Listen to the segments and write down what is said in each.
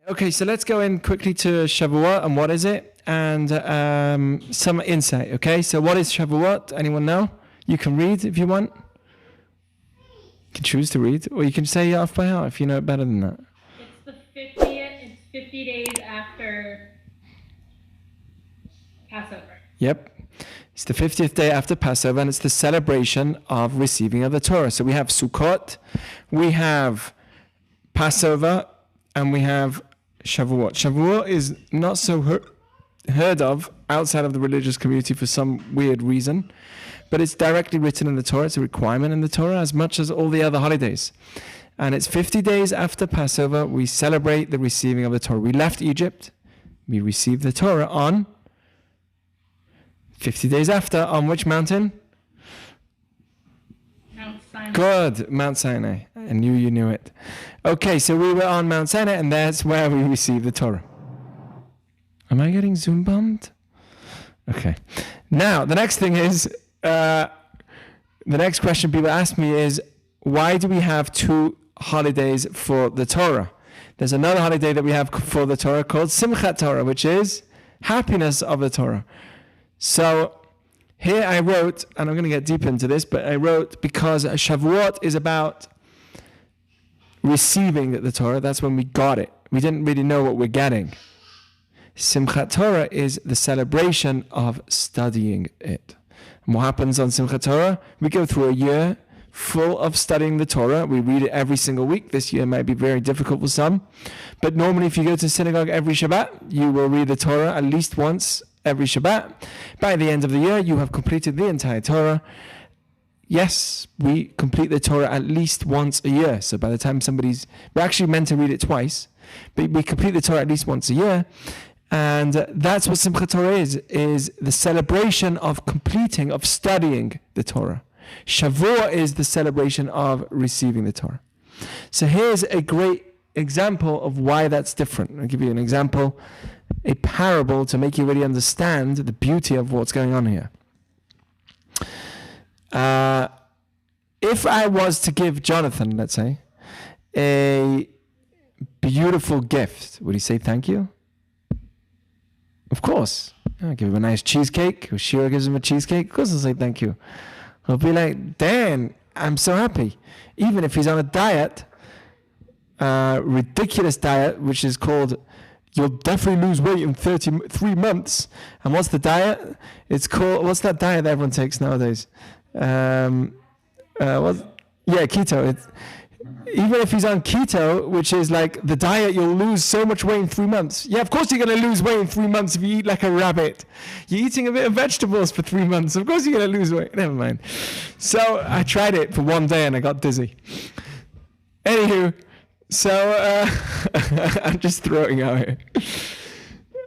Okay, so let's go in quickly to Shavuot and what is it, and some insight. Okay, so what is Shavuot? Anyone know? You can read if you want. You can choose to read, or you can say it off by heart if you know it better than that. It's the 50th. It's 50 days after Passover. Yep. It's the 50th day after Passover, and it's the celebration of receiving of the Torah. So we have Sukkot, we have Passover, and we have Shavuot. Shavuot is not so heard of outside of the religious community for some weird reason, but it's directly written in the Torah. It's a requirement in the Torah as much as all the other holidays. And it's 50 days after Passover, we celebrate the receiving of the Torah. We left Egypt, we received the Torah on 50 days after, on which mountain? Mount Sinai. Good, Mount Sinai. I knew you knew it. Okay, so we were on Mount Sinai, and that's where we received the Torah. Am I getting Zoom bombed? Okay. Now, the next thing is, the next question people ask me is, why do we have two holidays for the Torah? There's another holiday that we have for the Torah called Simchat Torah, which is happiness of the Torah. So here I wrote, and I'm going to get deep into this, but I wrote because Shavuot is about receiving the Torah. That's when we got it. We didn't really know what we're getting. Simchat Torah is the celebration of studying it. And what happens on Simchat Torah? We go through a year full of studying the Torah. We read it every single week. This year might be very difficult for some. But normally if you go to synagogue every Shabbat, you will read the Torah at least once every Shabbat. By the end of the year, you have completed the entire Torah. Yes, we complete the Torah at least once a year. So by the time we're actually meant to read it twice, but we complete the Torah at least once a year. And that's what Simchat Torah is the celebration of completing, of studying the Torah. Shavuot is the celebration of receiving the Torah. So here's a great example of why that's different. I'll give you an example, a parable to make you really understand the beauty of what's going on here. If I was to give Jonathan, let's say, a beautiful gift, would he say thank you? Of course. I'll give him a nice cheesecake, or Shira gives him a cheesecake, of course I'll say thank you. He'll be like, Dan, I'm so happy. Even if he's on a diet, ridiculous diet, which is called, you'll definitely lose weight in 3 months. And what's the diet? It's called, what's that diet that everyone takes nowadays? Keto. Even if he's on keto, which is like the diet, you'll lose so much weight in 3 months. Yeah, of course you're going to lose weight in 3 months if you eat like a rabbit. You're eating a bit of vegetables for 3 months. Of course you're going to lose weight. Never mind. So I tried it for 1 day and I got dizzy. Anywho, so I'm just throwing out here.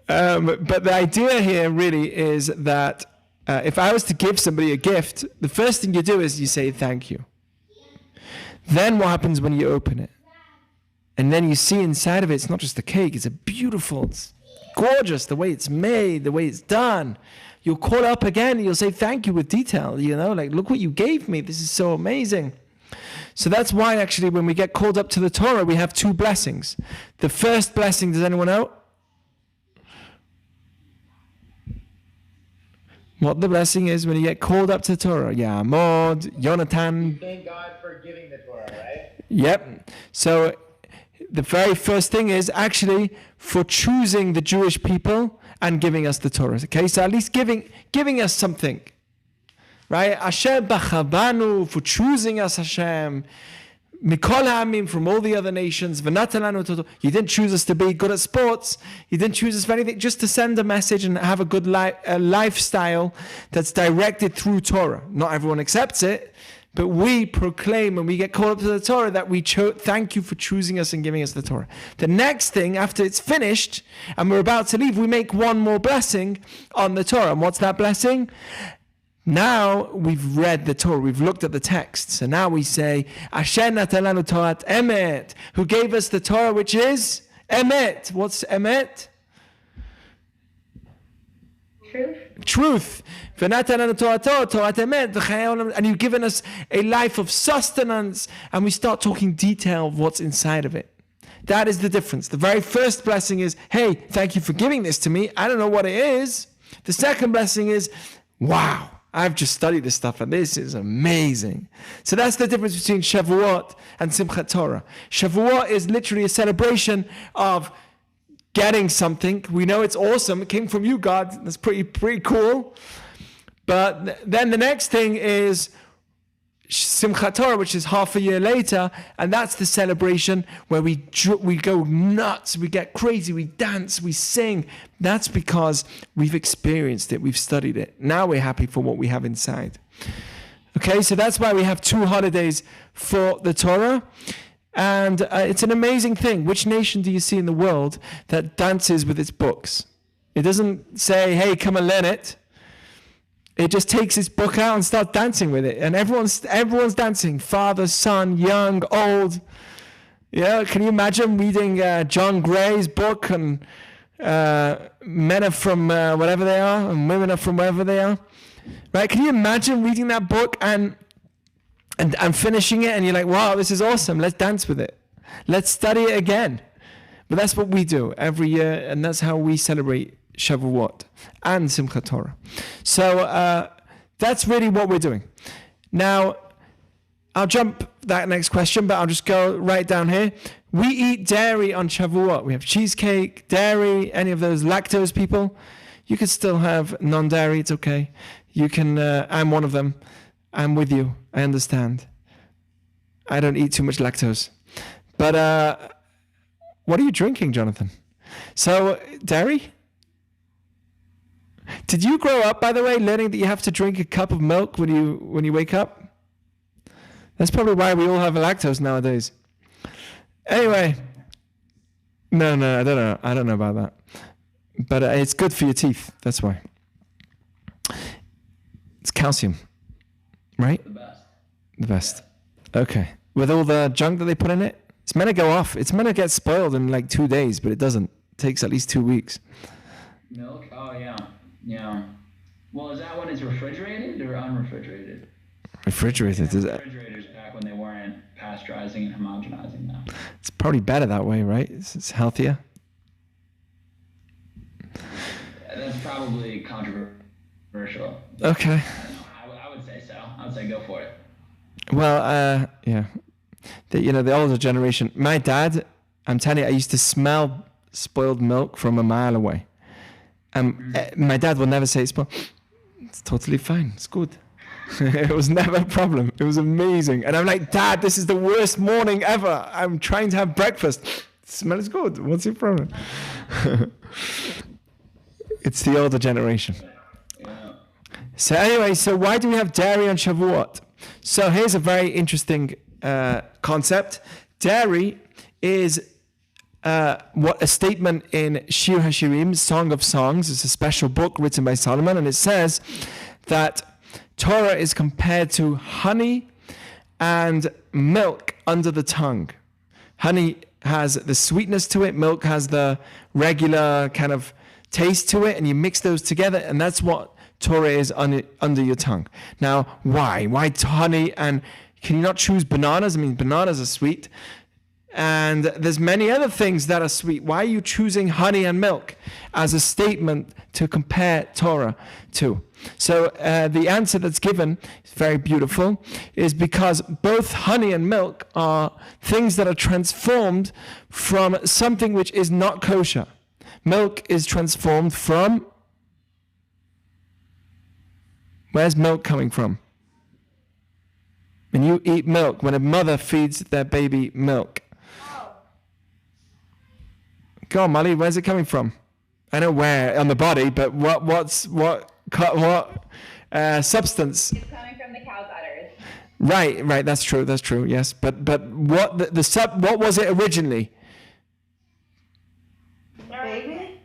But the idea here really is that if I was to give somebody a gift, the first thing you do is you say thank you. Then what happens when you open it? And then you see inside of it, it's not just the cake, it's it's gorgeous, the way it's made, the way it's done. You'll call up again and you'll say thank you with detail, like, look what you gave me, this is so amazing. So that's why actually when we get called up to the Torah, we have 2 blessings. The first blessing, does anyone know? What the blessing is when you get called up to the Torah. Yeah, Mod, Jonathan. Thank God for giving the Torah, right? Yep. So the very first thing is actually for choosing the Jewish people and giving us the Torah. Okay, so at least giving us something. Right? Asher bachabanu, for choosing us, Hashem. Mikol ha'amim, from all the other nations. You didn't choose us to be good at sports. You didn't choose us for anything, just to send a message and have a good lifestyle that's directed through Torah. Not everyone accepts it, but we proclaim when we get called up to the Torah that we thank you for choosing us and giving us the Torah. The next thing, after it's finished and we're about to leave, we make one more blessing on the Torah. And what's that blessing? Now we've read the Torah, we've looked at the text. So now we say, Asher natalanu Torat Emet, who gave us the Torah, which is Emet. What's Emet? Truth. And you've given us a life of sustenance, and we start talking detail of what's inside of it. That is the difference. The very first blessing is, hey, thank you for giving this to me. I don't know what it is. The second blessing is, wow, I've just studied this stuff and this is amazing. So that's the difference between Shavuot and Simchat Torah. Shavuot is literally a celebration of getting something. We know it's awesome. It came from you, God. That's pretty cool. But then the next thing is Simchat Torah, which is half a year later, and that's the celebration where we go nuts, we get crazy, we dance, we sing. That's because we've experienced it, we've studied it. Now we're happy for what we have inside. Okay, so that's why we have 2 holidays for the Torah. And it's an amazing thing. Which nation do you see in the world that dances with its books? It doesn't say, hey, come and learn it. It just takes its book out and starts dancing with it. And everyone's dancing. Father, son, young, old. Yeah, can you imagine reading John Gray's book and men are from whatever they are and women are from wherever they are? Right? Can you imagine reading that book and finishing it and you're like, wow, this is awesome. Let's dance with it. Let's study it again. But that's what we do every year, and that's how we celebrate Shavuot and Simchat Torah. So that's really what we're doing. Now, I'll jump that next question, but I'll just go right down here. We eat dairy on Shavuot. We have cheesecake, dairy, any of those lactose people. You can still have non-dairy, it's okay. You can, I'm one of them. I'm with you, I understand. I don't eat too much lactose. But what are you drinking, Jonathan? So, dairy? Did you grow up, by the way, learning that you have to drink a cup of milk when you wake up? That's probably why we all have lactose nowadays. Anyway, no, I don't know. I don't know about that. But it's good for your teeth. That's why. It's calcium, right? The best. Okay. With all the junk that they put in it, it's meant to go off. It's meant to get spoiled in like 2 days, but it doesn't. It takes at least 2 weeks. Milk? Oh, yeah. Yeah. Well, is that when it's refrigerated or unrefrigerated? Refrigerated, is it? Refrigerators back when they weren't pasteurizing and homogenizing now. It's probably better that way, right? It's healthier. That's probably controversial. Okay. I would say so. I would say go for it. Well, yeah. The older generation. My dad, I'm telling you, I used to smell spoiled milk from a mile away. My dad will never say it's spoiled. It's totally fine. It's good. It was never a problem. It was amazing. And I'm like, Dad, this is the worst morning ever. I'm trying to have breakfast. It smells good. What's your problem? It's the older generation. Yeah. So anyway, why do we have dairy on Shavuot? So here's a very interesting concept. Dairy is what a statement in Shir HaShirim, Song of Songs. It's a special book written by Solomon, and it says that Torah is compared to honey and milk under the tongue. Honey has the sweetness to it, milk has the regular kind of taste to it, and you mix those together, and that's what Torah is under your tongue. Now, why? Why honey? And can you not choose bananas? I mean, bananas are sweet. And there's many other things that are sweet. Why are you choosing honey and milk as a statement to compare Torah to? So the answer that's given is very beautiful, is because both honey and milk are things that are transformed from something which is not kosher. Milk is transformed from... Where's milk coming from? When you eat milk, when a mother feeds their baby milk. Go on, Molly, where's it coming from? I know where on the body, but what substance? It's coming from the cow's udders. Right, that's true, yes. But what what was it originally? Baby?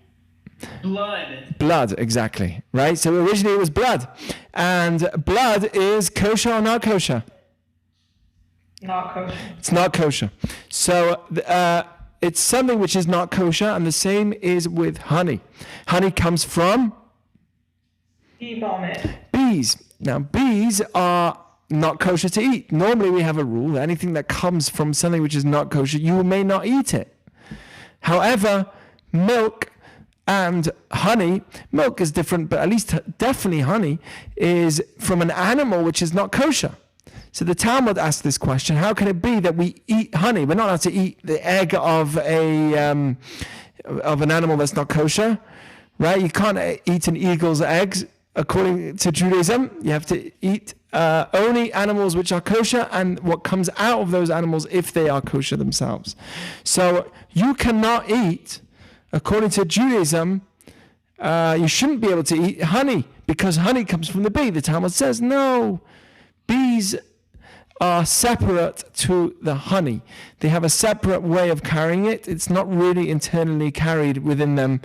Blood, exactly. Right? So originally it was blood. And blood is kosher or not kosher? Not kosher. It's not kosher. So it's something which is not kosher, and the same is with honey. Honey comes from? Bee vomit. Bees. Now, bees are not kosher to eat. Normally we have a rule that anything that comes from something which is not kosher, you may not eat it. However, milk and honey, milk is different, but at least definitely honey is from an animal which is not kosher. So the Talmud asked this question: how can it be that we eat honey? We're not allowed to eat the egg of an animal that's not kosher, right? You can't eat an eagle's eggs according to Judaism. You have to eat only animals which are kosher and what comes out of those animals if they are kosher themselves. So you cannot eat, according to Judaism, you shouldn't be able to eat honey because honey comes from the bee. The Talmud says, no, bees are separate to the honey. They have a separate way of carrying it. It's not really internally carried within them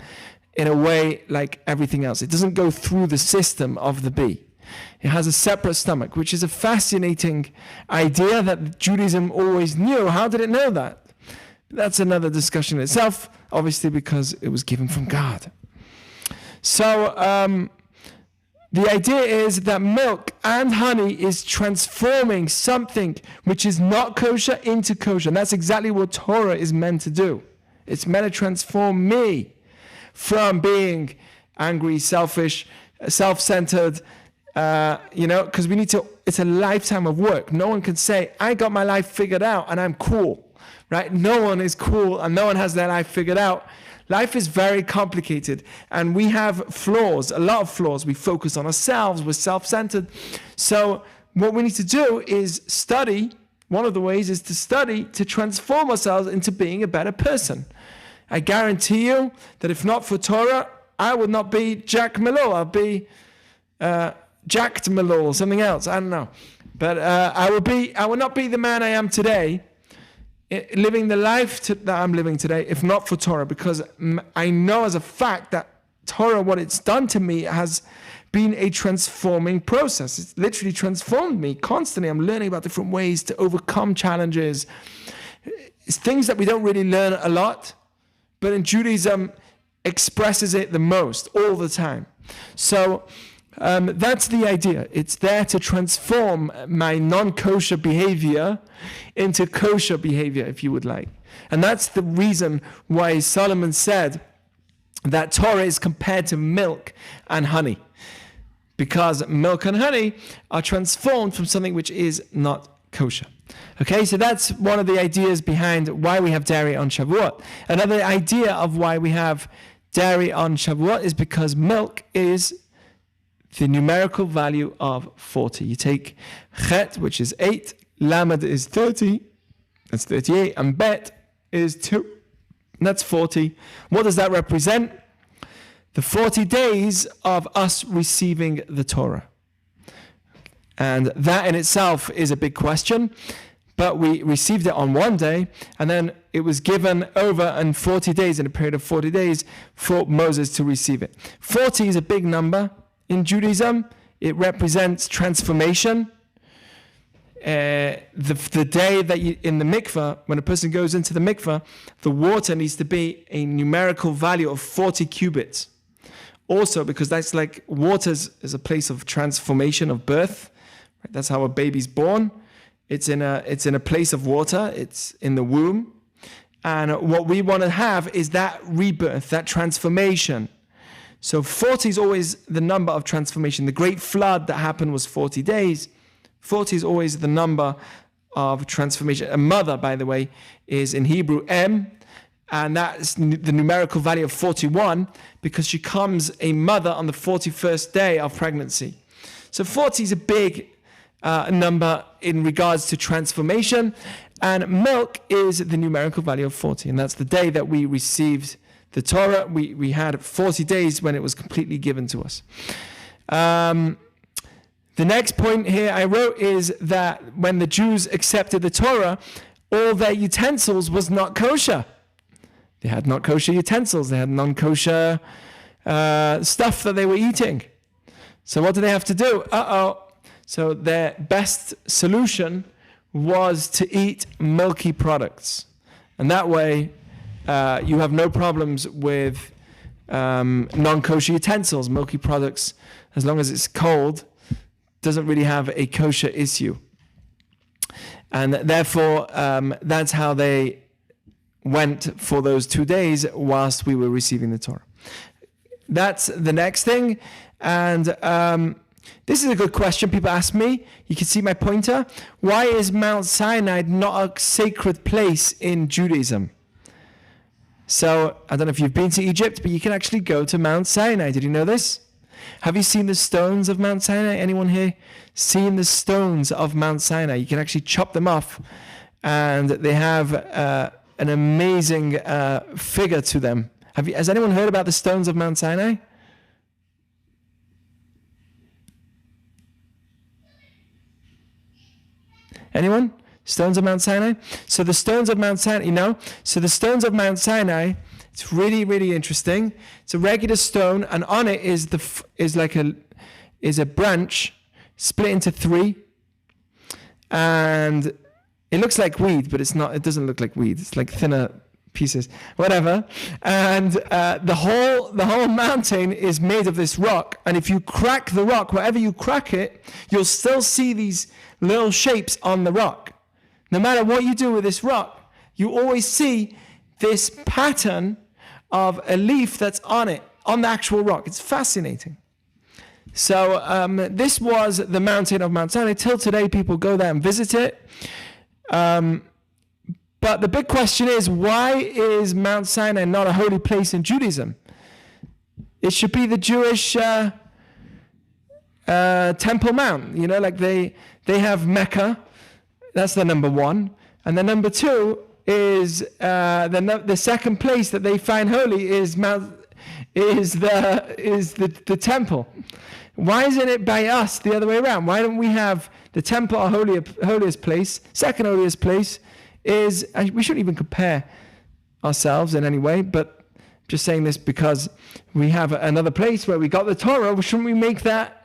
in a way like everything else. It doesn't go through the system of the bee. It has a separate stomach, which is a fascinating idea that Judaism always knew. How did it know that? That's another discussion in itself, obviously because it was given from God. So the idea is that milk and honey is transforming something which is not kosher into kosher. And that's exactly what Torah is meant to do. It's meant to transform me from being angry, selfish, self-centered, because we need to, it's a lifetime of work. No one can say, I got my life figured out and I'm cool, right? No one is cool and no one has their life figured out. Life is very complicated and we have flaws, a lot of flaws. We focus on ourselves, we're self-centered. So what we need to do is study. One of the ways is to study to transform ourselves into being a better person. I guarantee you that if not for Torah, I would not be Jack Malol. I'll be Jacked Malol or something else. I don't know. But I will not be the man I am today, living the life that I'm living today, if not for Torah, because I know as a fact that Torah, what it's done to me, has been a transforming process. It's literally transformed me constantly. I'm learning about different ways to overcome challenges. It's things that we don't really learn a lot, but in Judaism expresses it the most all the time. So that's the idea. It's there to transform my non-kosher behavior into kosher behavior, if you would like. And that's the reason why Solomon said that Torah is compared to milk and honey, because milk and honey are transformed from something which is not kosher. Okay, so that's one of the ideas behind why we have dairy on Shavuot. Another idea of why we have dairy on Shavuot is because milk is the numerical value of 40. You take Chet, which is 8, Lamed is 30, that's 38, and Bet is 2, and that's 40. What does that represent? The 40 days of us receiving the Torah. And that in itself is a big question, but we received it on one day, and then it was given over in 40 days, in a period of 40 days, for Moses to receive it. 40 is a big number. In Judaism, it represents transformation. The day that in the mikveh, when a person goes into the mikveh, the water needs to be a numerical value of 40 cubits. Also, because that's like water is a place of transformation, of birth. Right? That's how a baby's born. It's in a place of water. It's in the womb. And what we want to have is that rebirth, that transformation. So 40 is always the number of transformation. The great flood that happened was 40 days. 40 is always the number of transformation. A mother, by the way, is in Hebrew M, and that's the numerical value of 41 because she becomes a mother on the 41st day of pregnancy. So 40 is a big number in regards to transformation, and milk is the numerical value of 40, and that's the day that we received the Torah. We had 40 days when it was completely given to us. The next point here I wrote is that when the Jews accepted the Torah, all their utensils was not kosher. They had not kosher utensils. They had non-kosher stuff that they were eating. So what do they have to do? So their best solution was to eat milky products. And that way, you have no problems with non-kosher utensils. Milky products, as long as it's cold, doesn't really have a kosher issue. And therefore, that's how they went for those 2 days whilst we were receiving the Torah. That's the next thing. And this is a good question. People ask me, you can see my pointer. Why is Mount Sinai not a sacred place in Judaism? So I don't know if you've been to Egypt, but you can actually go to Mount Sinai. Did you know this? Have you seen the stones of Mount Sinai? Anyone here seen the stones of Mount Sinai? You can actually chop them off, and they have an amazing figure to them. Has anyone heard about the stones of Mount Sinai? Anyone? Stones of Mount Sinai? So the stones of Mount Sinai, so the stones of Mount Sinai, it's really, really interesting. It's a regular stone, and on it is a branch split into 3, and it looks like weed, but it's not. It doesn't look like weed. It's like thinner pieces, whatever. And the whole mountain is made of this rock. And if you crack the rock, wherever you crack it, you'll still see these little shapes on the rock. No matter what you do with this rock, you always see this pattern of a leaf that's on it, on the actual rock. It's fascinating. So this was the mountain of Mount Sinai. Till today, people go there and visit it. But the big question is, why is Mount Sinai not a holy place in Judaism? It should be the Jewish Temple Mount. You know, like they have Mecca. That's the number one. And the number two is the second place that they find holy is the temple. Why isn't it by us the other way around? Why don't we have the temple, our holiest place? Second holiest place is, we shouldn't even compare ourselves in any way, but just saying this because we have another place where we got the Torah. Shouldn't we make that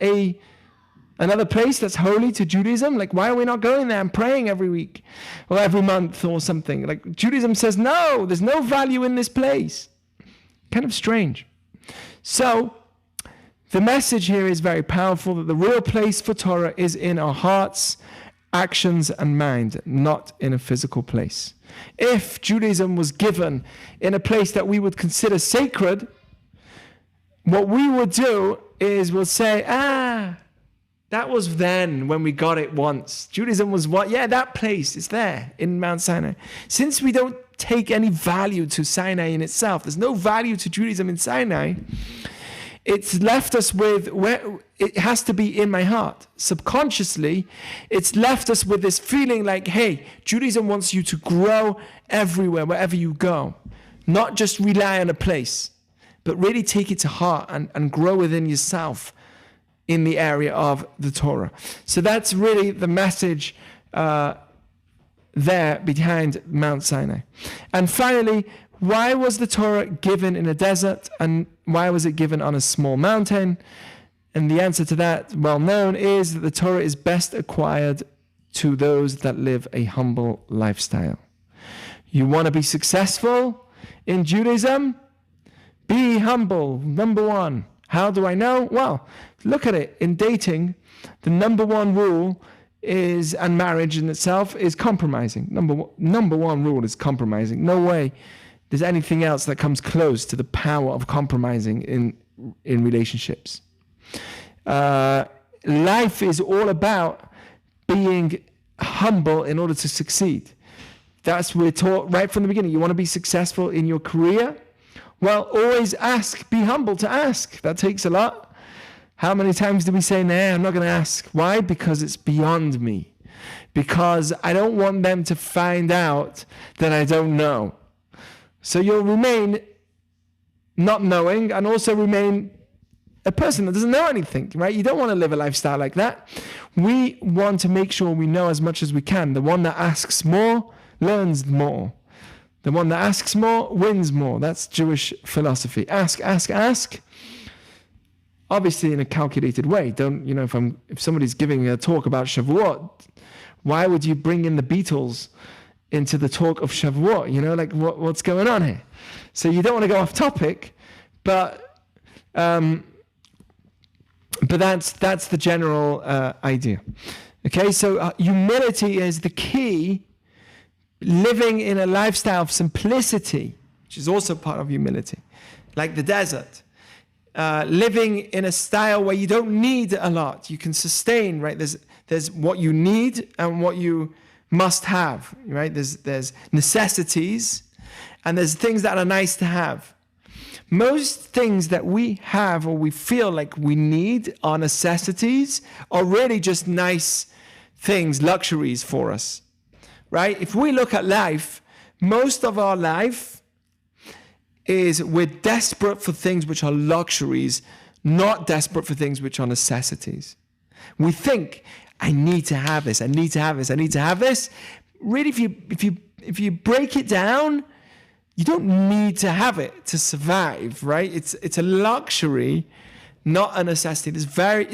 another place that's holy to Judaism? Like, why are we not going there and praying every week or every month or something? Like, Judaism says, no, there's no value in this place. Kind of strange. So the message here is very powerful, that the real place for Torah is in our hearts, actions, and mind, not in a physical place. If Judaism was given in a place that we would consider sacred, what we would do is we'll say, that was then when we got it once. Judaism was what? Yeah, that place is there in Mount Sinai. Since we don't take any value to Sinai in itself, there's no value to Judaism in Sinai, it's left us with, where it has to be in my heart. Subconsciously, it's left us with this feeling like, hey, Judaism wants you to grow everywhere, wherever you go. Not just rely on a place, but really take it to heart and grow within yourself in the area of the Torah. So that's really the message there behind Mount Sinai. And finally, why was the Torah given in a desert, and why was it given on a small mountain? And the answer to that, well known, is that the Torah is best acquired to those that live a humble lifestyle. You want to be successful in Judaism? Be humble, number one. How do I know? Well, look at it. In dating, the number one rule is, and marriage in itself, is compromising. Number one rule is compromising. No way there's anything else that comes close to the power of compromising in relationships. Life is all about being humble in order to succeed. That's what we're taught right from the beginning. You want to be successful in your career? Well, always ask. Be humble to ask. That takes a lot. How many times do we say, nah, I'm not going to ask? Why? Because it's beyond me. Because I don't want them to find out that I don't know. So you'll remain not knowing and also remain a person that doesn't know anything, right? You don't want to live a lifestyle like that. We want to make sure we know as much as we can. The one that asks more learns more. The one that asks more wins more. That's Jewish philosophy. Ask, ask, ask. Obviously in a calculated way. Don't, if somebody's giving a talk about Shavuot, why would you bring in the Beatles into the talk of Shavuot? What's going on here? So you don't want to go off topic, but that's the general idea. Okay, so humility is the key living in a lifestyle of simplicity, which is also part of humility, like the desert. Living in a style where you don't need a lot. You can sustain, right? There's what you need and what you must have, right? There's necessities and there's things that are nice to have. Most things that we have or we feel like we need are necessities or really just nice things, luxuries for us, right? If we look at life, most of our life is we're desperate for things which are luxuries, not desperate for things which are necessities. We think, I need to have this, I need to have this, I need to have this. Really, if you break it down, you don't need to have it to survive, right? It's a luxury, not a necessity. It's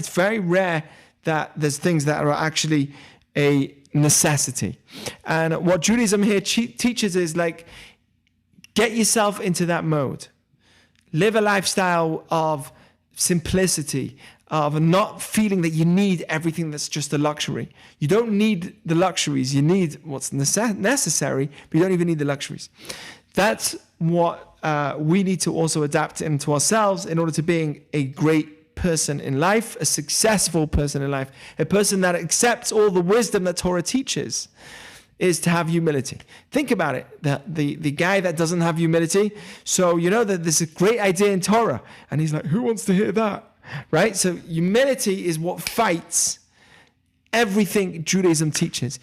very rare that there's things that are actually a necessity. And what Judaism here teaches is like, get yourself into that mode. Live a lifestyle of simplicity, of not feeling that you need everything that's just a luxury. You don't need the luxuries. You need what's necessary, but you don't even need the luxuries. That's what we need to also adapt into ourselves in order to being a great person in life, a successful person in life, a person that accepts all the wisdom that Torah teaches, is to have humility. Think about it. The guy that doesn't have humility, so you know that there's a great idea in Torah, and he's like, who wants to hear that? Right? So humility is what fights everything Judaism teaches.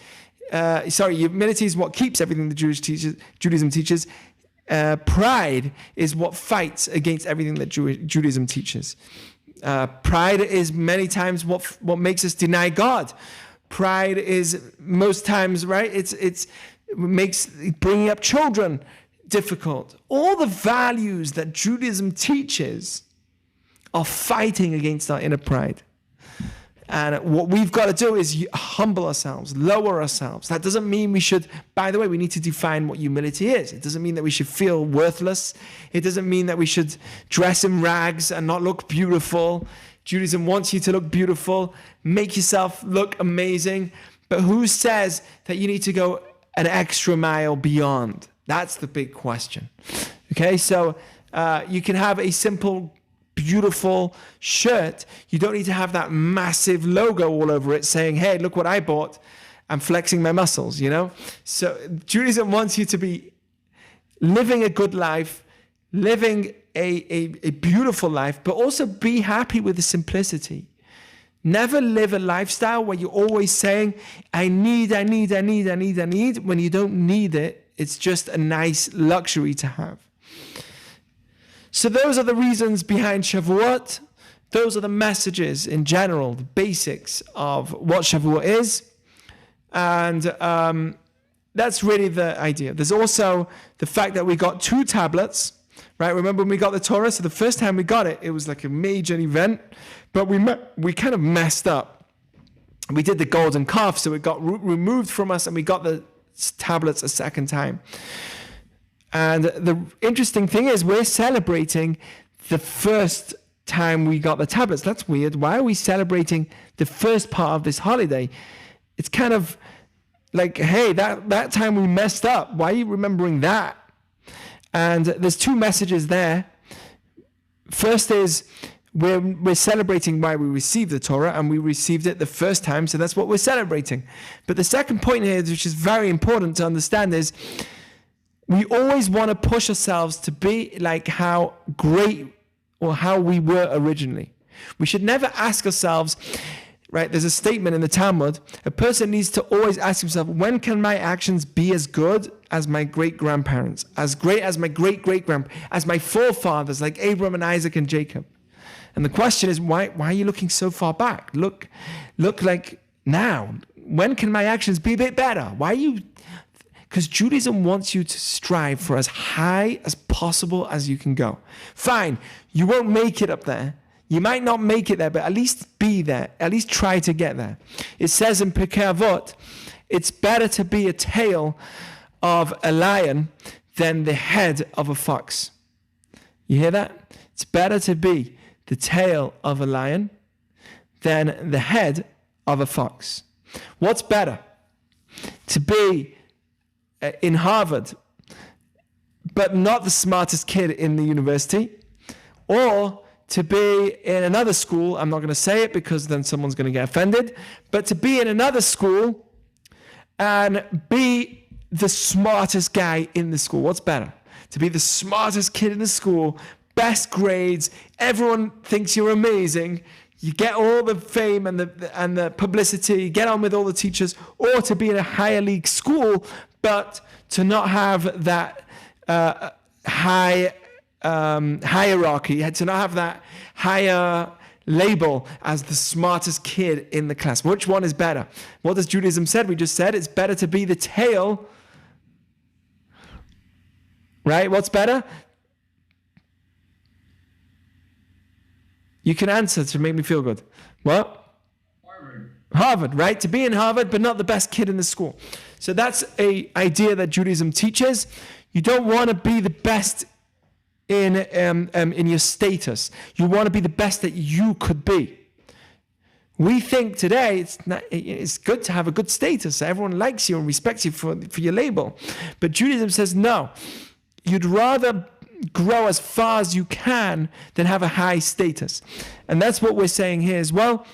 Humility is what keeps everything the Judaism teaches. Pride is what fights against everything that Judaism teaches. Pride is many times what makes us deny God. Pride is most times, right? It makes bringing up children difficult. All the values that Judaism teaches are fighting against our inner pride. And what we've got to do is humble ourselves, lower ourselves. That doesn't mean we should, by the way, we need to define what humility is. It doesn't mean that we should feel worthless. It doesn't mean that we should dress in rags and not look beautiful. Judaism wants you to look beautiful, make yourself look amazing. But who says that you need to go an extra mile beyond? That's the big question. Okay, so you can have a simple, beautiful shirt. You don't need to have that massive logo all over it saying, hey, look what I bought. I'm flexing my muscles, you know? So Judaism wants you to be living a good life, living a beautiful life, but also be happy with the simplicity. Never live a lifestyle where you're always saying, I need, when you don't need it. It's just a nice luxury to have. So those are the reasons behind Shavuot. Those are the messages in general, the basics of what Shavuot is. And that's really the idea. There's also the fact that we got 2 tablets. Right, remember when we got the Torah? So the first time we got it, it was like a major event, but we kind of messed up. We did the golden calf, so it got removed from us, and we got the tablets a second time. And the interesting thing is we're celebrating the first time we got the tablets. That's weird. Why are we celebrating the first part of this holiday? It's kind of like, hey, that time we messed up. Why are you remembering that? And there's 2 messages there. First is we're celebrating why we received the Torah, and we received it the first time, so that's what we're celebrating. But the second point here, which is very important to understand, is we always want to push ourselves to be like how great or how we were originally. We should never ask ourselves, right? There's a statement in the Talmud. A person needs to always ask himself, when can my actions be as good as my great-grandparents, as great as my great-great-grandparents, as my forefathers like Abraham and Isaac and Jacob? And the question is, why are you looking so far back? Look like now. When can my actions be a bit better? Why are you? Because Judaism wants you to strive for as high as possible as you can go. Fine, you won't make it up there. You might not make it there, but at least be there. At least try to get there. It says in Pirkei Avot, it's better to be a tail of a lion than the head of a fox. You hear that? It's better to be the tail of a lion than the head of a fox. What's better? To be in Harvard, but not the smartest kid in the university, or to be in another school, I'm not going to say it because then someone's going to get offended, but to be in another school and be the smartest guy in the school. What's better? To be the smartest kid in the school, best grades, everyone thinks you're amazing, you get all the fame and the publicity, you get on with all the teachers, or to be in a higher league school, but to not have that high hierarchy, to not have that higher label as the smartest kid in the class. Which one is better? What does Judaism said? We just said it's better to be the tail. Right? What's better? You can answer to make me feel good. What? Harvard, right? To be in Harvard, but not the best kid in the school. So that's an idea that Judaism teaches. You don't want to be the best in your status. You want to be the best that you could be. We think today it's good to have a good status. Everyone likes you and respects you for your label. But Judaism says no. You'd rather grow as far as you can than have a high status. And that's what we're saying here as well.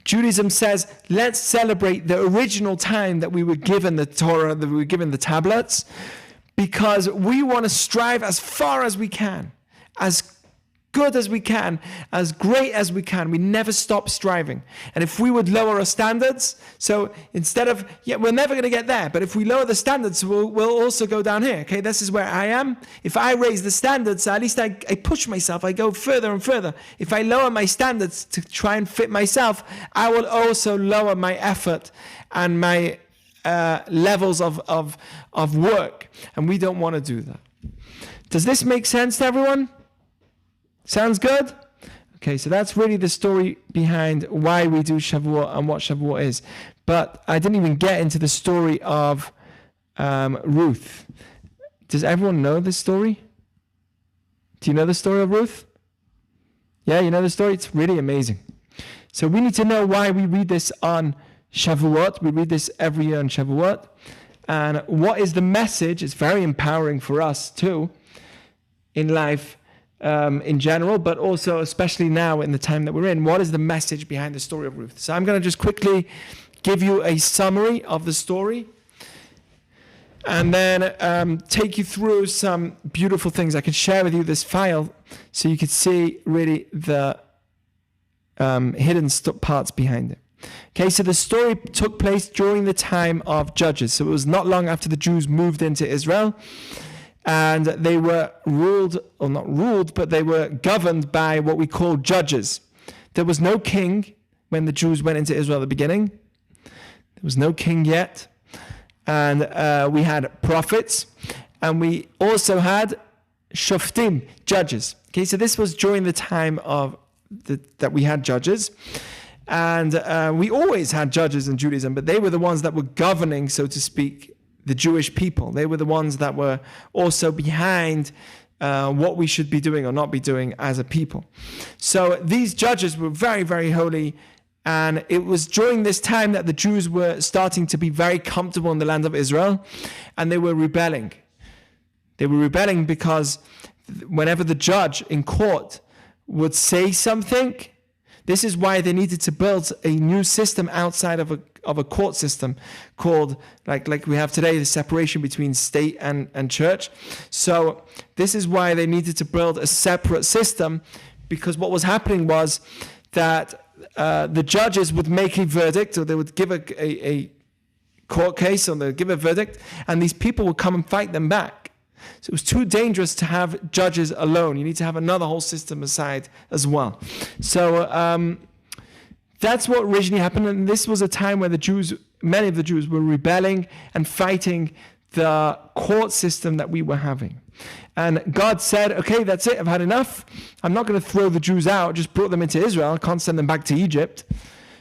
Judaism says, let's celebrate the original time that we were given the Torah, that we were given the tablets, because we want to strive as far as we can, as good as we can, as great as we can. We never stop striving. And if we would lower our standards, so instead of, we're never going to get there, but if we lower the standards, we'll also go down here. Okay, this is where I am. If I raise the standards, at least I push myself. I go further and further. If I lower my standards to try and fit myself, I will also lower my effort and my levels of work. And we don't want to do that. Does this make sense to everyone? Sounds good? Okay, so that's really the story behind why we do Shavuot and what Shavuot is. But I didn't even get into the story of Ruth. Does everyone know this story? Do you know the story of Ruth? Yeah, you know the story? It's really amazing. So we need to know why we read this on Shavuot. We read this every year on Shavuot. And what is the message? It's very empowering for us too in life. In general, but also especially now in the time that we're in. What is the message behind the story of Ruth? So I'm going to just quickly give you a summary of the story and then take you through some beautiful things. I can share with you this file so you could see really the hidden parts behind it. Okay, so the story took place during the time of Judges. So it was not long after the Jews moved into Israel. And they were but they were governed by what we call judges. There was no king when the Jews went into Israel at the beginning. There was no king yet. And we had prophets. And we also had shoftim, judges. Okay, so this was during the time of that we had judges. And we always had judges in Judaism, but they were the ones that were governing, so to speak, the Jewish people. They were the ones that were also behind what we should be doing or not be doing as a people. So these judges were very, very holy. And it was during this time that the Jews were starting to be very comfortable in the land of Israel. And they were rebelling. They were rebelling because whenever the judge in court would say something, this is why they needed to build a new system outside of a court system called, like we have today, the separation between state and church. So this is why they needed to build a separate system, because what was happening was that the judges would make a verdict, or they would give a court case, or they would give a verdict, and these people would come and fight them back. So it was too dangerous to have judges alone. You need to have another whole system aside as well. So that's what originally happened. And this was a time where many of the Jews were rebelling and fighting the court system that we were having. And God said, okay, that's it. I've had enough. I'm not going to throw the Jews out. Just brought them into Israel. I can't send them back to Egypt.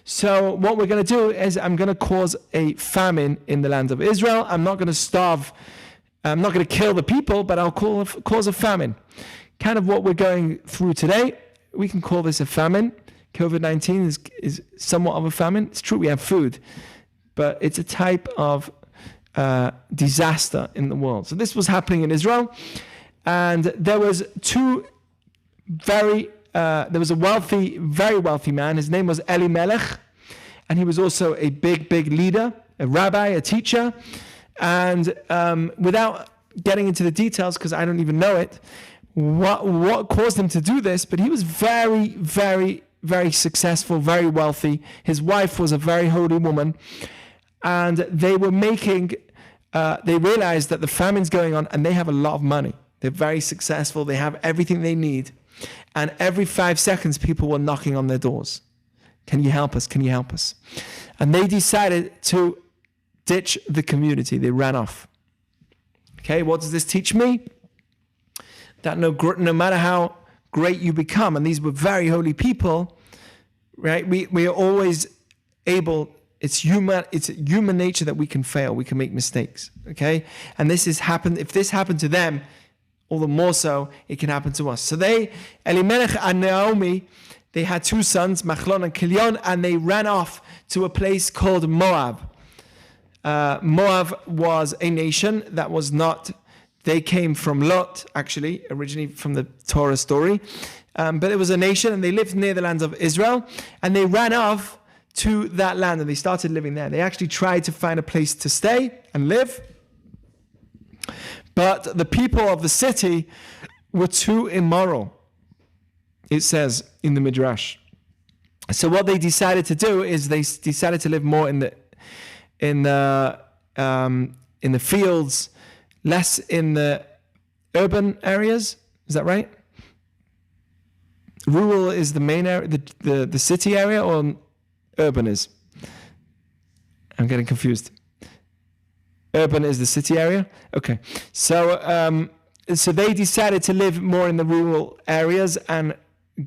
So what we're going to do is I'm going to cause a famine in the land of Israel. I'm not going to starve. I'm not going to kill the people, but I'll cause a famine. Kind of what we're going through today. We can call this a famine. COVID-19 is somewhat of a famine. It's true we have food, but it's a type of disaster in the world. So this was happening in Israel, and there was there was a wealthy, very wealthy man. His name was Elimelech, and he was also a big leader, a rabbi, a teacher. And without getting into the details, because I don't even know it, what caused him to do this, but he was very, very, very successful, very wealthy. His wife was a very holy woman, and they were they realized that the famine's going on, and they have a lot of money. They're very successful. They have everything they need. And every 5 seconds, people were knocking on their doors. Can you help us? Can you help us? And they decided to ditch the community. They ran off. Okay, what does this teach me? That no matter how great you become, and these were very holy people, right? We are always able. It's human nature that we can fail. We can make mistakes. Okay, and if this happened to them, all the more so, it can happen to us. So Elimelech and Naomi, they had 2 sons, Machlon and Kilion, and they ran off to a place called Moab. Moab was a nation that was not, they came from Lot, actually, originally from the Torah story. But it was a nation, and they lived near the land of Israel, and they ran off to that land, and they started living there. They actually tried to find a place to stay and live. But the people of the city were too immoral, it says in the Midrash. So what they decided to do is they decided to live more in the fields, less in the urban areas. Is that right? Rural is the main area, the city area, or urban is? I'm getting confused. Urban is the city area? Okay. So they decided to live more in the rural areas and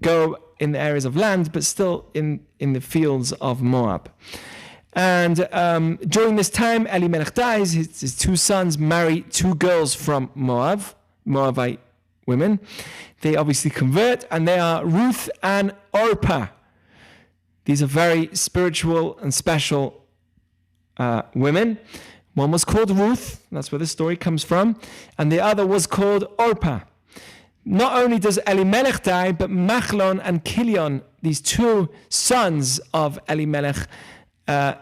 go in the areas of land, but still in the fields of Moab. And during this time, Elimelech dies. His 2 sons marry 2 girls from Moabite women. They obviously convert, and they are Ruth and Orpah. These are very spiritual and special women. One was called Ruth, that's where the story comes from, and the other was called Orpah. Not only does Elimelech die, but Machlon and Kilion, these 2 sons of Elimelech,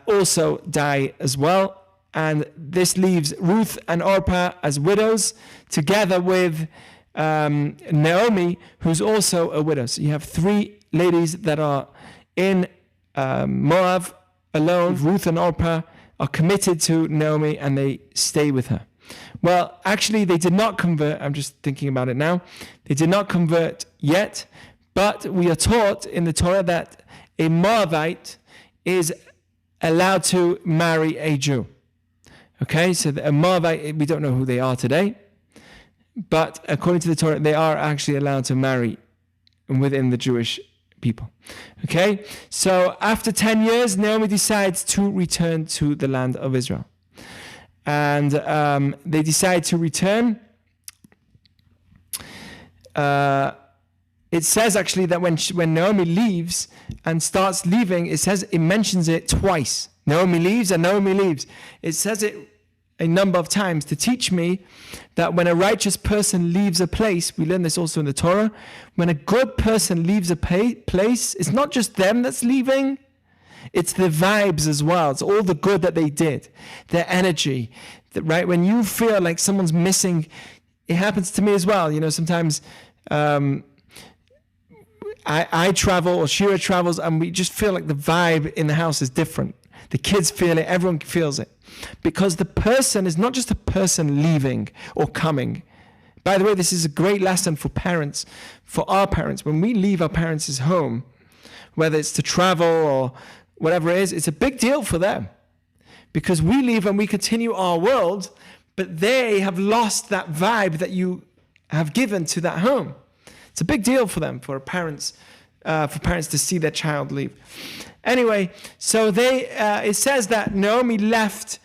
also die as well. And this leaves Ruth and Orpah as widows, together with Naomi, who's also a widow. So you have 3 ladies that are in Moab alone. Ruth and Orpah are committed to Naomi, and they stay with her. Well, actually, they did not convert. I'm just thinking about it now. They did not convert yet, but we are taught in the Torah that a Moabite is allowed to marry a Jew. Okay, so a Moabite, we don't know who they are today, but according to the Torah, they are actually allowed to marry within the Jewish people. Okay, so after 10 years, Naomi decides to return to the land of Israel. And they decide to return. It says actually that when Naomi leaves and starts leaving, it mentions it twice. Naomi leaves and Naomi leaves. It says it a number of times to teach me that when a righteous person leaves a place, we learn this also in the Torah, when a good person leaves a place, it's not just them that's leaving, it's the vibes as well. It's all the good that they did, their energy, right? When you feel like someone's missing, it happens to me as well. You know, sometimes I travel or Shira travels, and we just feel like the vibe in the house is different. The kids feel it, everyone feels it. Because the person is not just a person leaving or coming. By the way, this is a great lesson for parents, for our parents. When we leave our parents' home, whether it's to travel or whatever it is, it's a big deal for them. Because we leave and we continue our world, but they have lost that vibe that you have given to that home. It's a big deal for them, for parents to see their child leave. Anyway, so it says that Naomi left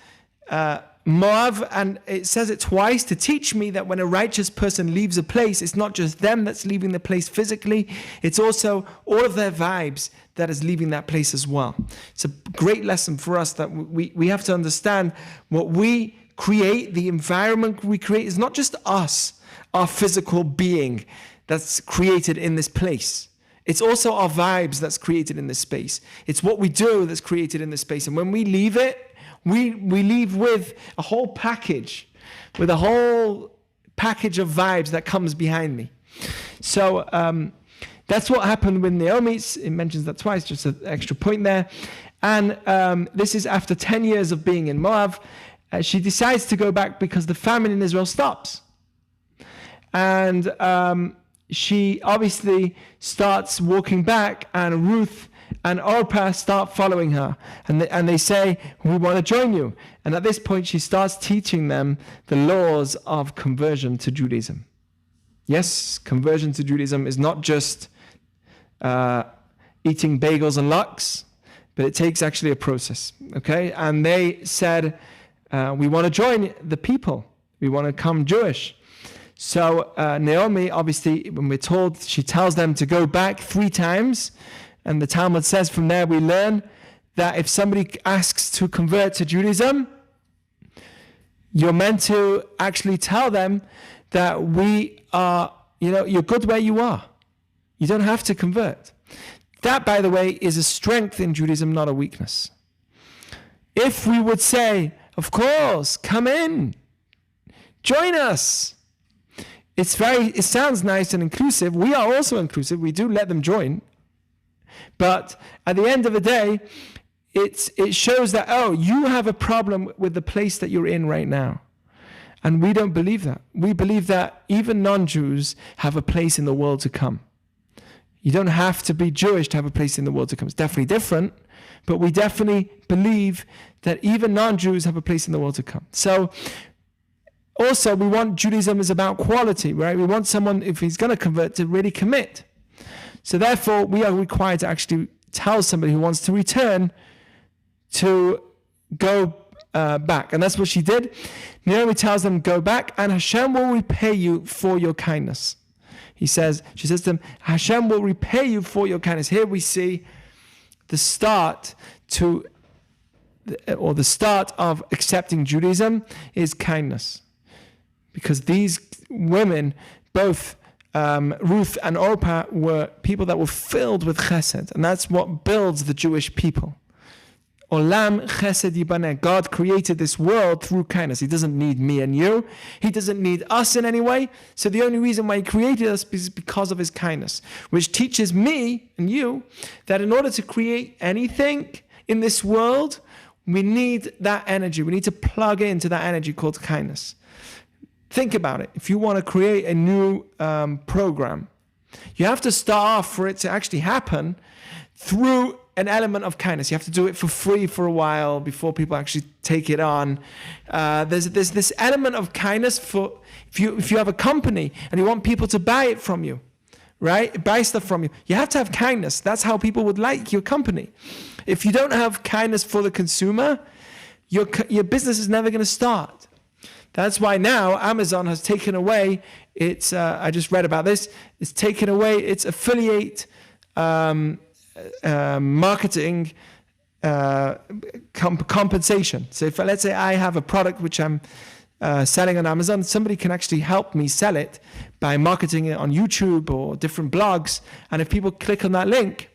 Moab, and it says it twice to teach me that when a righteous person leaves a place, it's not just them that's leaving the place physically, it's also all of their vibes that is leaving that place as well. It's a great lesson for us that we have to understand what we create, the environment we create is not just us, our physical being that's created in this place. It's also our vibes that's created in this space. It's what we do that's created in this space. And when we leave it, we leave with a whole package, with a whole package of vibes that comes behind me. So that's what happened with Naomi. It mentions that twice, just an extra point there. And this is after 10 years of being in Moab. She decides to go back because the famine in Israel stops. And she obviously starts walking back, and Ruth and Orpah start following her. And they say, we want to join you. And at this point, she starts teaching them the laws of conversion to Judaism. Yes, conversion to Judaism is not just eating bagels and lox, but it takes actually a process, okay? And they said, we want to join the people. We want to come Jewish. So Naomi, obviously, when we're told, she tells them to go back 3 times. And the Talmud says from there we learn that if somebody asks to convert to Judaism, you're meant to actually tell them that we are, you're good where you are. You don't have to convert. That, by the way, is a strength in Judaism, not a weakness. If we would say, of course, come in, join us. It sounds nice and inclusive. We are also inclusive. We do let them join. But at the end of the day, it shows that, you have a problem with the place that you're in right now. And we don't believe that. We believe that even non-Jews have a place in the world to come. You don't have to be Jewish to have a place in the world to come. It's definitely different, but we definitely believe that even non-Jews have a place in the world to come. So also, we want Judaism is about quality, right? We want someone, if he's going to convert, to really commit. So therefore, we are required to actually tell somebody who wants to return to go back. And that's what she did. Naomi tells them, go back, and Hashem will repay you for your kindness. She says to them, Hashem will repay you for your kindness. Here we see the start of accepting Judaism is kindness. Because these women, both Ruth and Orpah, were people that were filled with chesed. And that's what builds the Jewish people. Olam chesed yibaneh. God created this world through kindness. He doesn't need me and you. He doesn't need us in any way. So the only reason why he created us is because of his kindness, which teaches me and you that in order to create anything in this world, we need that energy. We need to plug into that energy called kindness. Think about it. If you want to create a new program, you have to start off for it to actually happen through an element of kindness. You have to do it for free for a while before people actually take it on. There's this element of kindness for if you have a company and you want people to buy it from you, right? Buy stuff from you. You have to have kindness. That's how people would like your company. If you don't have kindness for the consumer, your business is never going to start. That's why now Amazon has taken away its, I just read about this, it's taken away its affiliate marketing compensation. So if, let's say I have a product which I'm selling on Amazon, somebody can actually help me sell it by marketing it on YouTube or different blogs. And if people click on that link,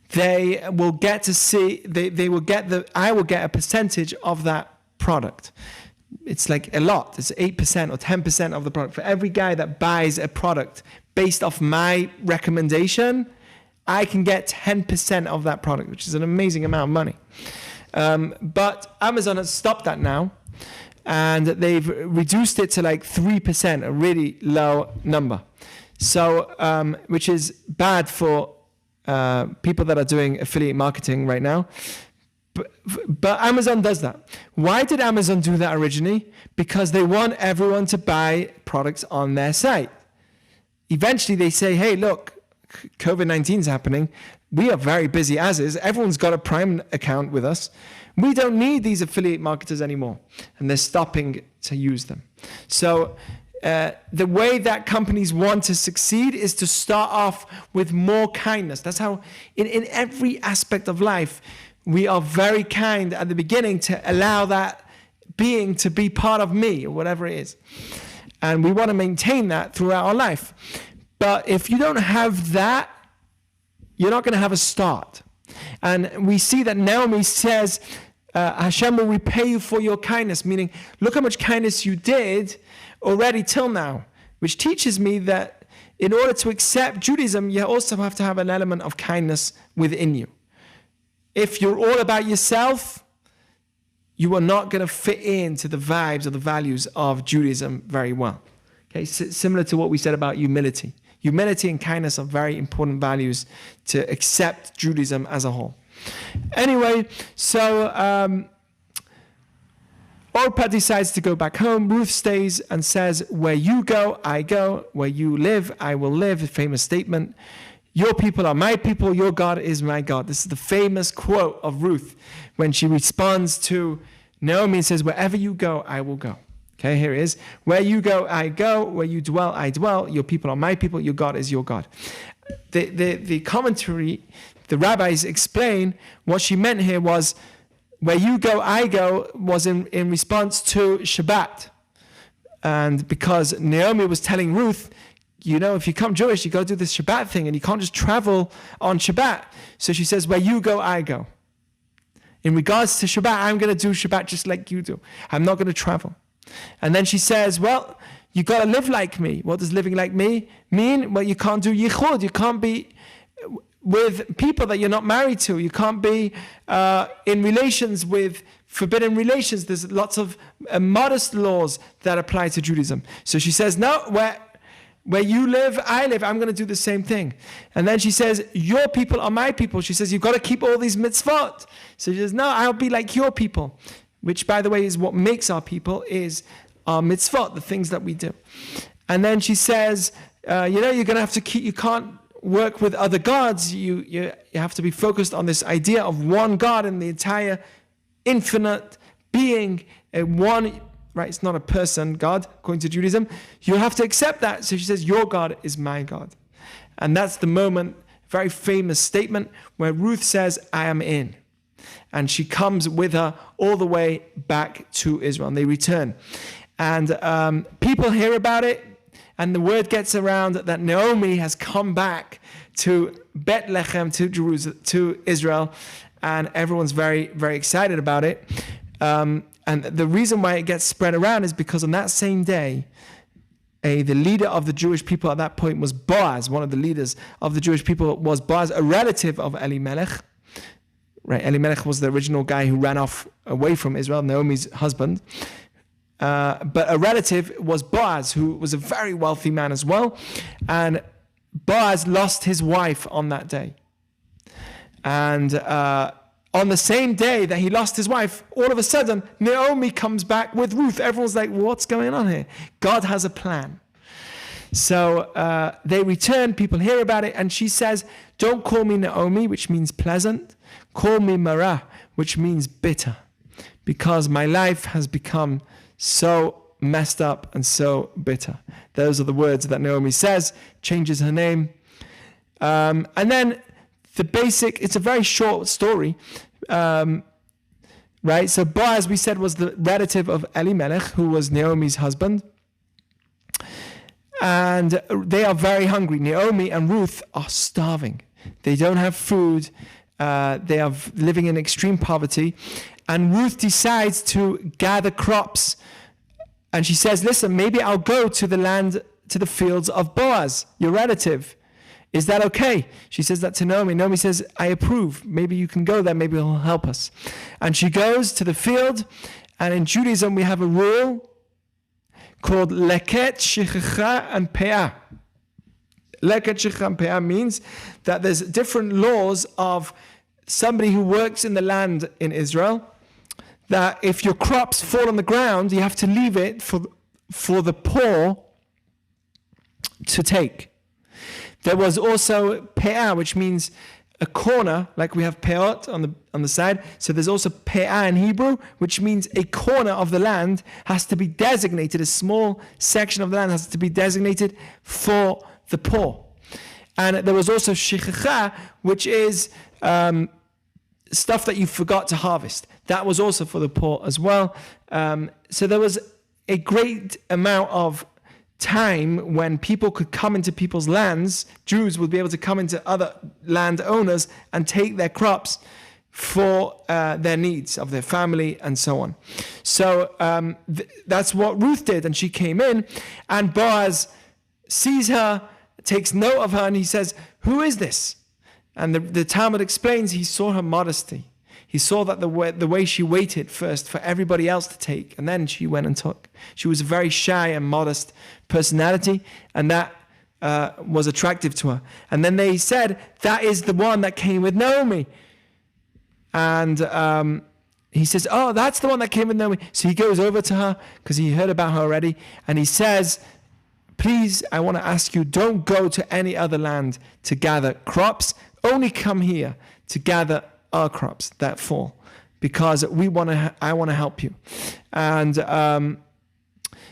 they will get to see, I will get a percentage of that product. It's like a lot. It's 8% or 10% of the product. For every guy that buys a product based off my recommendation, I can get 10% of that product, which is an amazing amount of money. But Amazon has stopped that now, and they've reduced it to like 3%, a really low number. So, which is bad for people that are doing affiliate marketing right now. But Amazon does that. Why did Amazon do that originally? Because they want everyone to buy products on their site. Eventually they say, hey, look, COVID-19 is happening. We are very busy as is. Everyone's got a Prime account with us. We don't need these affiliate marketers anymore. And they're stopping to use them. So the way that companies want to succeed is to start off with more kindness. That's how in every aspect of life, we are very kind at the beginning to allow that being to be part of me, or whatever it is. And we want to maintain that throughout our life. But if you don't have that, you're not going to have a start. And we see that Naomi says, Hashem will repay you for your kindness, meaning, look how much kindness you did already till now, which teaches me that in order to accept Judaism, you also have to have an element of kindness within you. If you're all about yourself, you are not going to fit into the vibes or the values of Judaism very well. Okay, similar to what we said about humility. Humility and kindness are very important values to accept Judaism as a whole. Anyway, so Orpah decides to go back home. Ruth stays and says, where you go, I go. Where you live, I will live. A famous statement. Your people are my people. Your God is my God. This is the famous quote of Ruth when she responds to Naomi and says, wherever you go, I will go. Okay, here it is. Where you go, I go. Where you dwell, I dwell. Your people are my people. Your God is your God. The commentary, the rabbis explain what she meant here was, where you go, I go, was in response to Shabbat. And because Naomi was telling Ruth, you know, if you come Jewish, you got to do this Shabbat thing, and you can't just travel on Shabbat. So she says, where you go, I go. In regards to Shabbat, I'm going to do Shabbat just like you do. I'm not going to travel. And then she says, well, you got to live like me. What does living like me mean? Well, you can't do yichud. You can't be with people that you're not married to. You can't be in relations with forbidden relations. There's lots of modest laws that apply to Judaism. So she says, no, where you live, I live. I'm going to do the same thing. And then she says, your people are my people. She says, you've got to keep all these mitzvot. So she says, no, I'll be like your people. Which, by the way, is what makes our people, is our mitzvot, the things that we do. And then she says, you're going to have to keep, you can't work with other gods. You have to be focused on this idea of one God and the entire infinite being, one, right? It's not a person, God, according to Judaism. You have to accept that. So she says, your God is my God. And that's the moment, very famous statement, where Ruth says, I am in. And she comes with her all the way back to Israel. And they return. And people hear about it. And the word gets around that Naomi has come back to Bethlehem, to Jerusalem, to Israel. And everyone's very, very excited about it. And the reason why it gets spread around is because on that same day, the leader of the Jewish people at that point was Boaz. One of the leaders of the Jewish people was Boaz, a relative of Elimelech. Right, Elimelech was the original guy who ran off away from Israel, Naomi's husband. But a relative was Boaz, who was a very wealthy man as well. And Boaz lost his wife on that day. And on the same day that he lost his wife, all of a sudden, Naomi comes back with Ruth. Everyone's like, what's going on here? God has a plan. So they return, people hear about it, and she says, don't call me Naomi, which means pleasant. Call me Marah, which means bitter, because my life has become so messed up and so bitter. Those are the words that Naomi says, changes her name. And then the basic, it's a very short story, right? So Boaz, we said, was the relative of Elimelech, who was Naomi's husband. And they are very hungry. Naomi and Ruth are starving. They don't have food. They are living in extreme poverty. And Ruth decides to gather crops. And she says, listen, maybe I'll go to the land, to the fields of Boaz, your relative. Is that okay? She says that to Naomi. Naomi says, I approve. Maybe you can go there. Maybe he'll help us. And she goes to the field. And in Judaism, we have a rule called leket, shechicha, and peah. Leket, shechicha, and peah means that there's different laws of somebody who works in the land in Israel, that if your crops fall on the ground, you have to leave it for the poor to take. There was also peah, which means a corner, like we have peot on the side. So there's also peah in Hebrew, which means a corner of the land has to be designated, a small section of the land has to be designated for the poor. And there was also shechicha, which is stuff that you forgot to harvest. that was also for the poor as well. So there was a great amount of time when people could come into people's lands. Jews would be able to come into other landowners and take their crops for their needs of their family and so on. So that's what Ruth did, and she came in, and Boaz sees her, takes note of her, and he says, "Who is this?" And the Talmud explains he saw her modesty. He saw that the way she waited first for everybody else to take, and then she went and took. She was a very shy and modest personality, and that was attractive to her. And then they said, "That is the one that came with Naomi." And he says, "Oh, that's the one that came with Naomi." So he goes over to her because he heard about her already, and he says, "Please, I want to ask you, don't go to any other land to gather crops. Only come here to gather our crops that fall, because I want to help you." And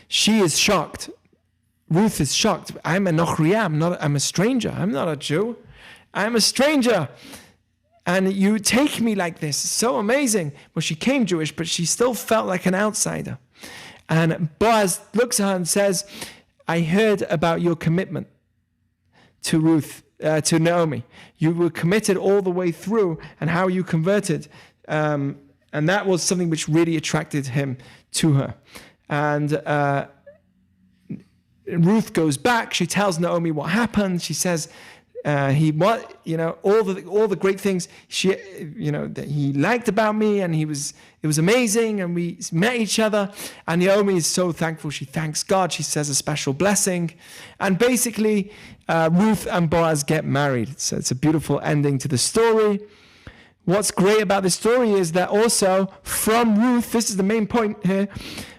she is shocked. Ruth is shocked. I'm a Nochriya. I'm a stranger. I'm not a Jew. I'm a stranger. And you take me like this. It's so amazing. Well, she came Jewish, but she still felt like an outsider. And Boaz looks at her and says, "I heard about your commitment to Ruth, to Naomi. You were committed all the way through, and how you converted." And that was something which really attracted him to her. And Ruth goes back. She tells Naomi what happened. She says, all the great things that he liked about me, and it was amazing, and we met each other. And Naomi is so thankful. She thanks God. She says a special blessing, and basically Ruth and Boaz get married. So it's a beautiful ending to the story. What's great about this story is that also from Ruth, this is the main point here,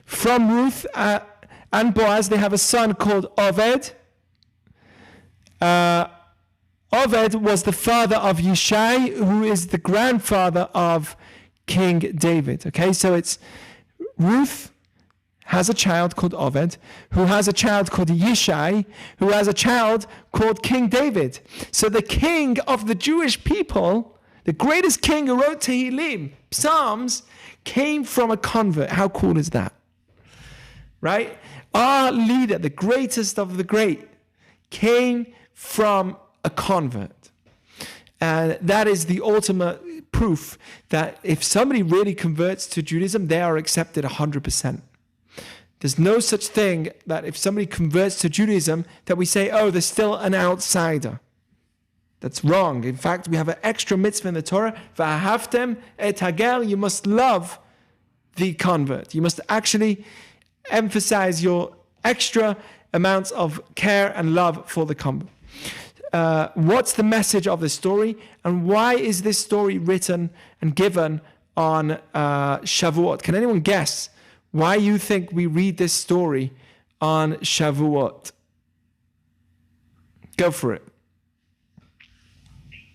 from Ruth and Boaz, they have a son called Oved. Oved was the father of Yishai, who is the grandfather of King David. Okay, so it's Ruth has a child called Oved, who has a child called Yishai, who has a child called King David. So the king of the Jewish people, the greatest king who wrote Tehillim, Psalms, came from a convert. How cool is that? Right? Our leader, the greatest of the great, came from a convert. And that is the ultimate proof that if somebody really converts to Judaism, they are accepted 100%. There's no such thing that if somebody converts to Judaism that we say, "Oh, they're still an outsider." That's wrong. In fact, we have an extra mitzvah in the Torah, "V'ahavtem et hagel," you must love the convert. You must actually emphasize your extra amounts of care and love for the convert. What's the message of this story, and why is this story written and given on Shavuot? Can anyone guess why you think we read this story on Shavuot? Go for it.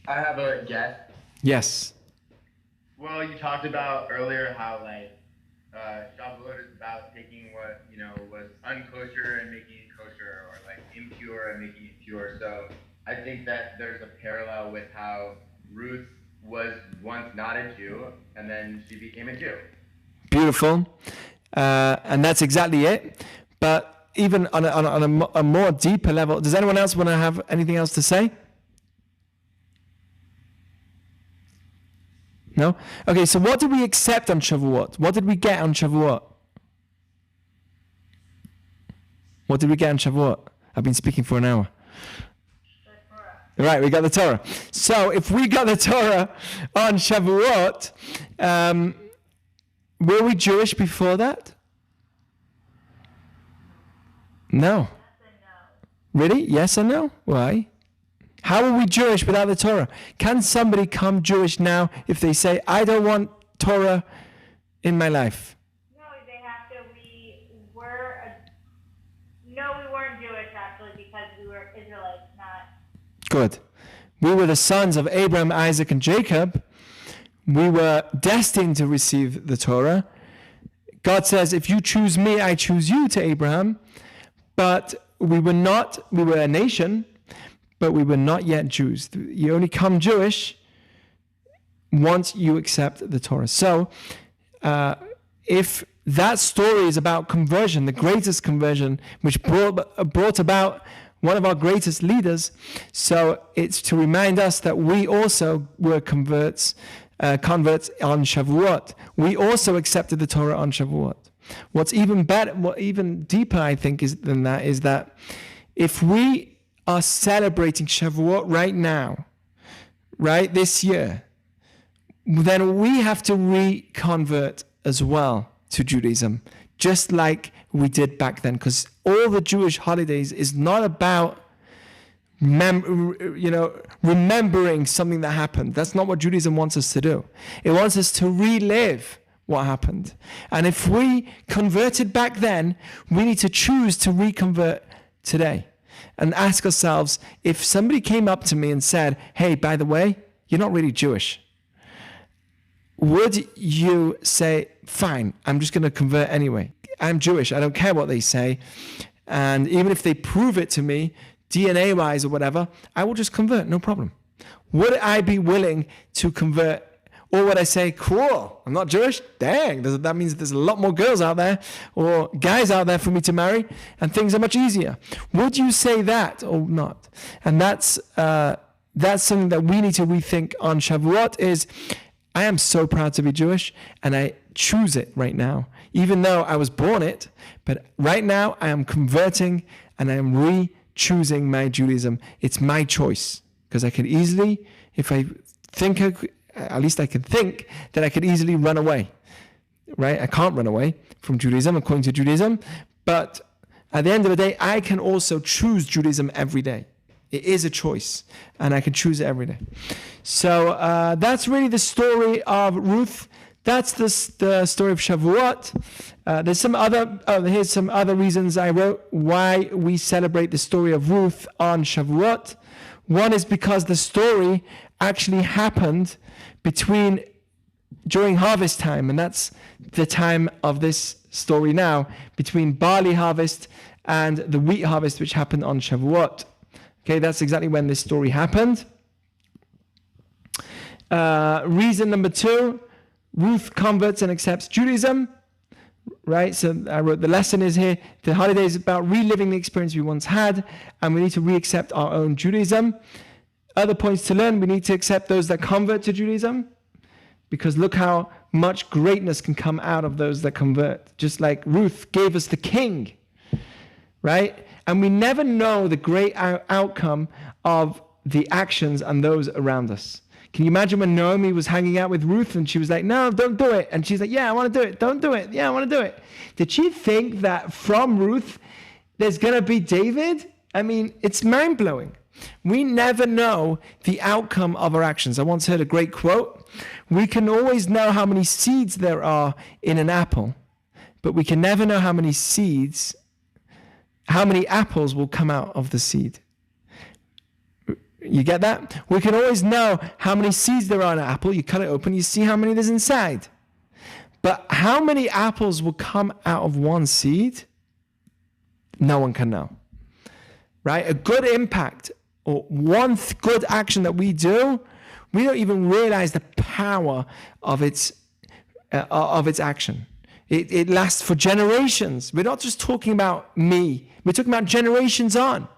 I have a guess. Yes. Well, you talked about earlier how Shavuot is about taking what was unkosher and making it kosher, or impure and making it pure. So I think that there's a parallel with how Ruth was once not a Jew, and then she became a Jew. Beautiful. And that's exactly it. But even on a more deeper level, does anyone else want to have anything else to say? No? Okay, so what did we accept on Shavuot? What did we get on Shavuot? What did we get on Shavuot? I've been speaking for an hour. Right, we got the Torah. So if we got the Torah on Shavuot, were we Jewish before that? No. Really? Yes or no? Why? How are we Jewish without the Torah? Can somebody come Jewish now if they say, "I don't want Torah in my life"? No, they have to. We weren't Jewish actually because we were Israelites, not. Good. We were the sons of Abraham, Isaac, and Jacob. We were destined to receive the Torah. God says, "If you choose me, I choose you," to Abraham. But we were not. We were a nation, but we were not yet Jews. You only come Jewish once you accept the Torah. So if that story is about conversion, the greatest conversion, which brought about one of our greatest leaders, so it's to remind us that we also were converts on Shavuot. We also accepted the Torah on Shavuot. What's even better, what even deeper, I think, is that if we are celebrating Shavuot right now, right this year, then we have to reconvert as well to Judaism, just like we did back then, because all the Jewish holidays is not about remembering something that happened. That's not what Judaism wants us to do. It wants us to relive what happened. And if we converted back then, we need to choose to reconvert today and ask ourselves, if somebody came up to me and said, hey, by the way, you're not really Jewish, would you say, fine, I'm just going to convert anyway? I'm Jewish. I don't care what they say. And even if they prove it to me, DNA-wise or whatever, I will just convert, no problem. Would I be willing to convert? Or would I say, cool, I'm not Jewish? Dang, that means there's a lot more girls out there or guys out there for me to marry, and things are much easier. Would you say that or not? And that's something that we need to rethink on Shavuot is, I am so proud to be Jewish, and I choose it right now, even though I was born it. But right now, I am converting, and I am re-choosing my Judaism. It's my choice, because I could easily, if I think, at least I can think that I could easily run away, right? I can't run away from Judaism, according to Judaism. But at the end of the day, I can also choose Judaism every day. It is a choice, and I can choose it every day. So that's really the story of Ruth. That's the story of Shavuot. There's some other, here's some other reasons I wrote why we celebrate the story of Ruth on Shavuot. One is because the story actually happened during harvest time, and that's the time of this story now, between barley harvest and the wheat harvest, which happened on Shavuot. Okay, that's exactly when this story happened. Reason number 2, Ruth converts and accepts Judaism. Right, so I wrote the lesson is here. The holiday is about reliving the experience we once had, and we need to re-accept our own Judaism. Other points to learn: we need to accept those that convert to Judaism, because look how much greatness can come out of those that convert. Just like Ruth gave us the king, right? And we never know the great outcome of the actions and those around us. Can you imagine when Naomi was hanging out with Ruth and she was like, no, don't do it. And she's like, yeah, I want to do it. Don't do it. Yeah, I want to do it. Did she think that from Ruth, there's going to be David? I mean, it's mind-blowing. We never know the outcome of our actions. I once heard a great quote. We can always know how many seeds there are in an apple, but we can never know how many apples will come out of the seed. You get that? We can always know how many seeds there are in an apple. You cut it open, you see how many there's inside. But how many apples will come out of one seed? No one can know. Right? A good impact or one good action that we do, we don't even realize the power of its action. It lasts for generations. We're not just talking about me. We're talking about generations on.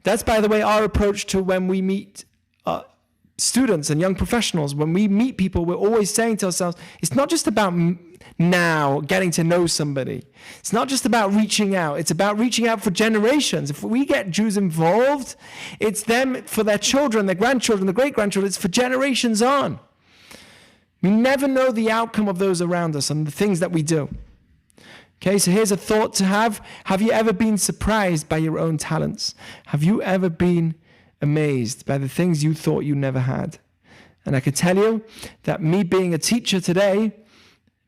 That's, by the way, our approach to when we meet students and young professionals. When we meet people, we're always saying to ourselves, it's not just about now getting to know somebody. It's not just about reaching out. It's about reaching out for generations. If we get Jews involved, it's them for their children, their grandchildren, their great-grandchildren. It's for generations on. We never know the outcome of those around us and the things that we do. Okay, so here's a thought to have. Have you ever been surprised by your own talents? Have you ever been amazed by the things you thought you never had? And I can tell you that me being a teacher today,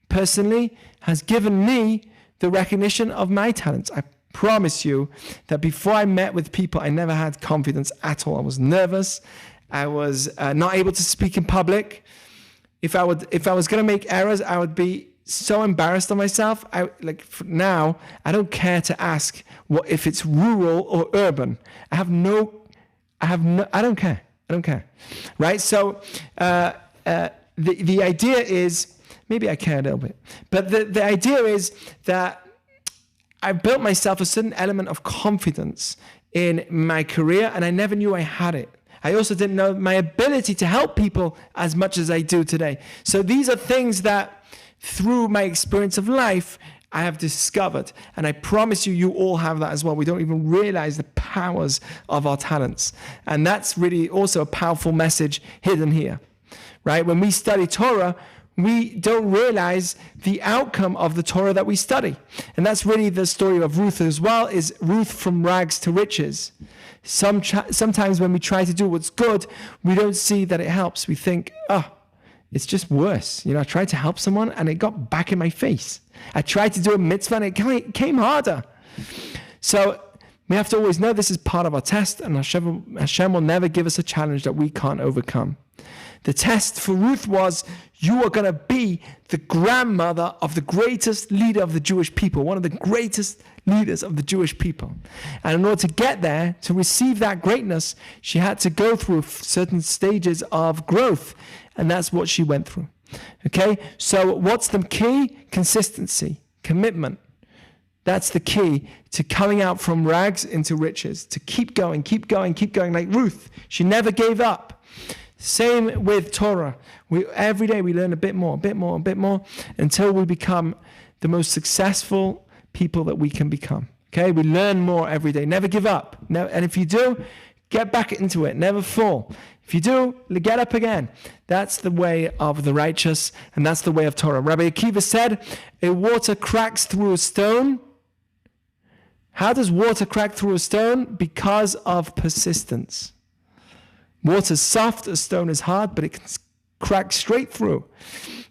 personally, has given me the recognition of my talents. I promise you that before I met with people, I never had confidence at all. I was nervous. I was not able to speak in public. If I was going to make errors, I would be so embarrassed of myself. Now I don't care to ask if it's rural or urban. I don't care. Right? So the idea is maybe I care a little bit. But the idea is that I built myself a certain element of confidence in my career, and I never knew I had it. I also didn't know my ability to help people as much as I do today. So these are things that through my experience of life, I have discovered. And I promise you, you all have that as well. We don't even realize the powers of our talents. And that's really also a powerful message hidden here, right? When we study Torah, we don't realize the outcome of the Torah that we study. And that's really the story of Ruth as well, is Ruth from rags to riches. Sometimes when we try to do what's good, we don't see that it helps. We think, it's just worse. I tried to help someone and it got back in my face. I tried to do a mitzvah and it came harder. So we have to always know this is part of our test, and Hashem will never give us a challenge that we can't overcome. The test for Ruth was, you are going to be the grandmother of the greatest leader of the Jewish people, one of the greatest leaders of the Jewish people. And in order to get there, to receive that greatness, she had to go through certain stages of growth. And that's what she went through. Okay? So what's the key? Consistency, commitment. That's the key to coming out from rags into riches, to keep going, like Ruth. She never gave up. Same with Torah. Every day we learn a bit more, until we become the most successful people that we can become. Okay? We learn more every day. Never give up. And if you do, get back into it. Never fall. If you do, get up again. That's the way of the righteous, and that's the way of Torah. Rabbi Akiva said, a water cracks through a stone. How does water crack through a stone? Because of persistence. Water's soft, a stone is hard, but it can crack straight through.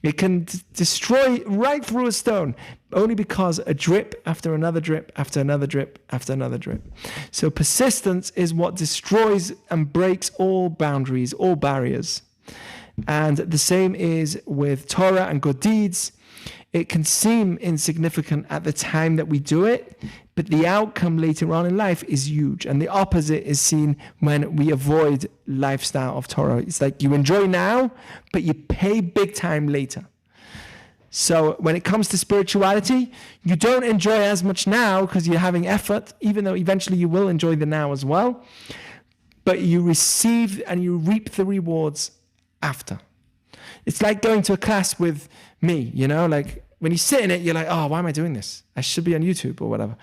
It can destroy right through a stone, only because a drip after another drip, after another drip, after another drip. So persistence is what destroys and breaks all boundaries, all barriers. And the same is with Torah and good deeds. It can seem insignificant at the time that we do it, but the outcome later on in life is huge. And the opposite is seen when we avoid lifestyle of Torah. It's like you enjoy now, but you pay big time later. So when it comes to spirituality, you don't enjoy as much now because you're having effort, even though eventually you will enjoy the now as well. But you receive and you reap the rewards after. It's like going to a class with me, like when you sit in it, you're like, oh, why am I doing this? I should be on YouTube or whatever.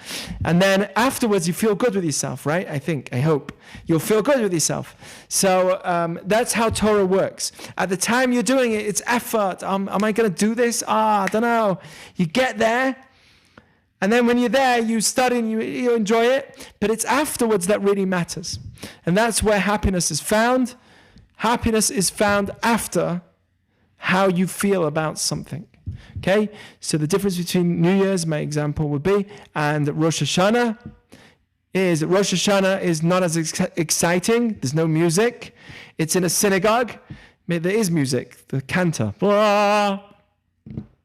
And then afterwards, you feel good with yourself, right? I hope. You'll feel good with yourself. So that's how Torah works. At the time you're doing it, it's effort. Am I going to do this? I don't know. You get there. And then when you're there, you study and you enjoy it. But it's afterwards that really matters. And that's where happiness is found. Happiness is found after how you feel about something. Okay, so the difference between New Year's, my example would be, and Rosh Hashanah is not as exciting. There's no music. It's in a synagogue. There is music, the cantor. Blah,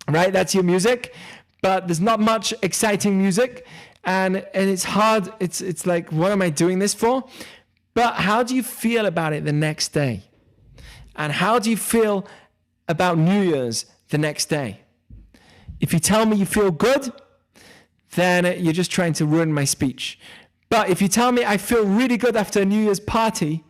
right, that's your music. But there's not much exciting music. And it's hard. It's like, what am I doing this for? But how do you feel about it the next day? And how do you feel about New Year's the next day? If you tell me you feel good, then you're just trying to ruin my speech. But if you tell me I feel really good after a New Year's party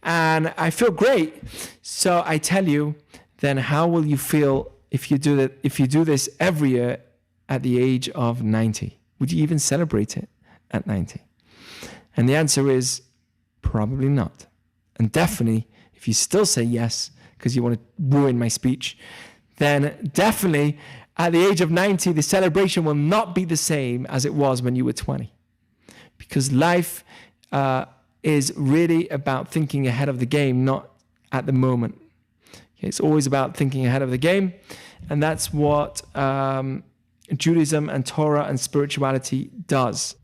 and I feel great, so I tell you, then how will you feel if you do that? If you do this every year at the age of 90? Would you even celebrate it at 90? And the answer is probably not. And definitely, if you still say yes because you want to ruin my speech, then definitely at the age of 90, the celebration will not be the same as it was when you were 20. Because life is really about thinking ahead of the game, not at the moment. Okay, it's always about thinking ahead of the game. And that's what Judaism and Torah and spirituality does.